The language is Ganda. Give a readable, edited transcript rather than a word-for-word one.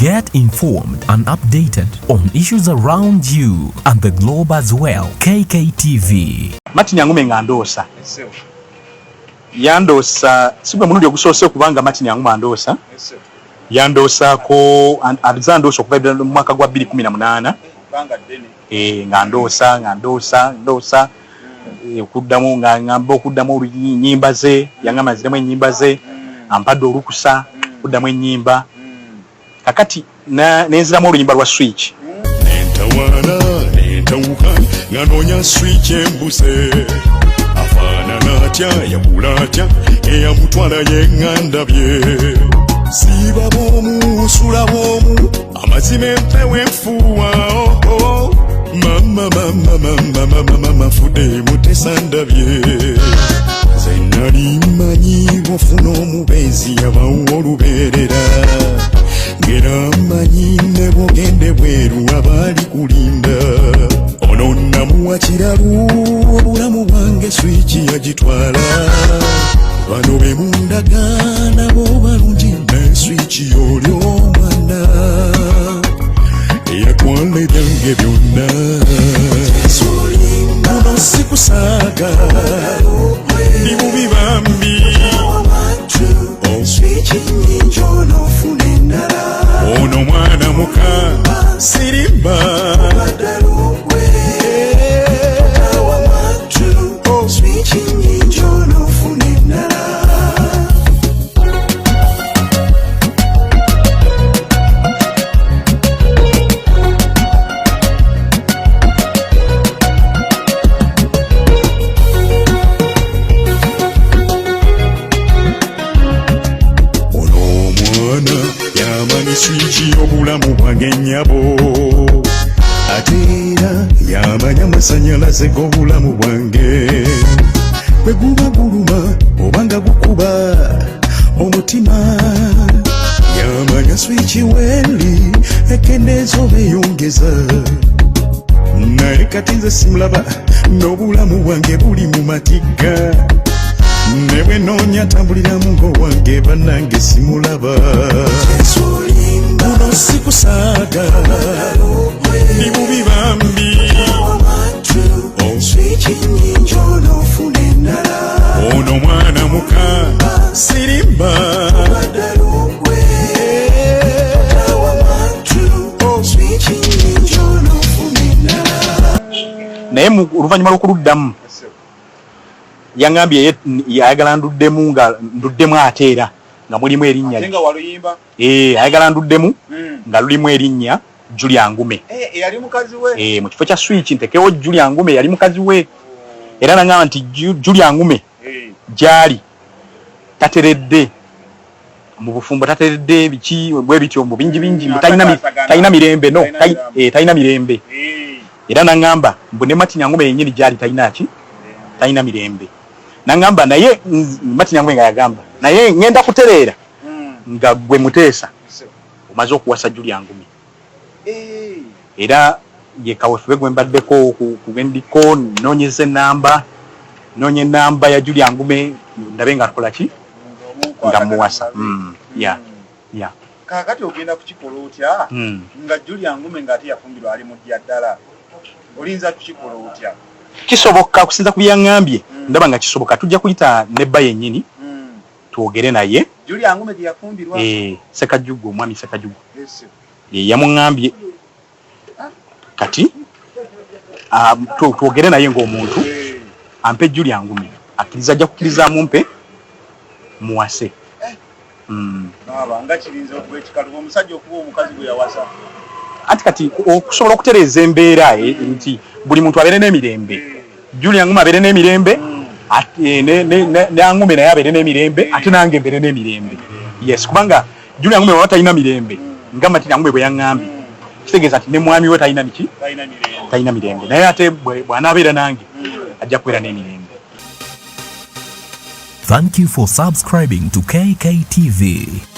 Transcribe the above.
Get informed and updated on issues around you and the globe as well. KKTV. Mati Nyangume ngandoosa. Yandoosa sibwe mulundi ogusoose kubanga Mati Nyangume andoosa. Yandoosa ko abizandoosa okuva mu mwaka gwa 2018. Ngandoosa okuddamu ngamba okuddamu ennyimba ze yangamba ziremu ennyimba ze ampadde olukusa okuddamu ennyimba kakati nenziramu oluyimba lwa switch nentawuka nganonya switch embuse afaanana atya yakula atya eyamutwala yeŋŋandabye siba bwomu osula bwomu amazima empewo enfuuwa mama fude mutesandabye zenali manyi bwofuna omubeezi yabawo olubeerera ngera manyi ne bwogende bweru abaali kulinda ono namuwa kiralu obulamu bwange swiki yagitwala bano be mundagaana bo balungi ne swiki oli omwana eyakwala ebyange byonna muno sikusaaga ndi mu bibambi ono mwana muka sirimba swiki obulamu bwange nnyabo ate era yamanya masanyalaze g'obulamu bwange bwe guba guluma obanga gukuba omutima yamanya swiki weeri ekendeeza oba eyongeza naye kati nze simulaba n'obulamu bwange buli mu matigga ne bwe noonya tambuliramu ng'owange bannange simulaba muno sikusaaga ndi mu bibambi ono mwana muka sirimba naye oluvannyuma lw'okuluddamu yangambye ayagala nduddemu ate era nga mulimu erinnya ayagala nduddemu nga lulimu erinnya Julia Ngume mu kifo kya switch ntekewo Julia Ngume yali mukazi we era nangamba nti Julia Ngume gyali tateredde mu bufumbo tateredde biki bwe bityo mu bingi talina mirembe no talina mirembe era nangamba mbone Mati Nyangume yennyini gyali talina mirembe nangamba naye Mati Nyangume nga yagamba naye ngenda kutereera nga gwe Muteesa omaze okuwasa Julia Ngume era ye kaweefube gwe mbaddeko kugendiko noonyeza enamba ya Julia Ngume ndabe nga akola ki nga muwasa kakati ogenda kukikola otya nga Julia Ngume ng'ate yafumbirwa ali mu ddya ddala olinza kukikola otya kisoboka kusinza ku byaŋŋambye ndaba nga kisoboka tujja kuyita nebba yennyini twogere naye Julia Ngume gye yafumbirwa Sekajjugo omwami Sekajjugo yamuŋŋambye kati twogere naye ng'omuntu ampe Julia Ngume akkiriza ajja kukkirizaamu mpe muwase nga kirinza okuba ekikalu omusajja okuba omukazi gwe yawasa anti kati okusobola okutereeza embeera nti buli muntu abeere n'emirembe Julia Ngume abeere n'emirembe ne Ngume naye abeere n'emirembe ate nange mbeere n'emirembe yes kubanga Julia Ngume waba talina mirembe nga Mati Nyangume bwe yaŋŋambye kitegeeza nti ne mwami we talina mirembe naye ate bw'anaabeera nange ajja kubeera n'emirembe. Thank you for subscribing to KKTV.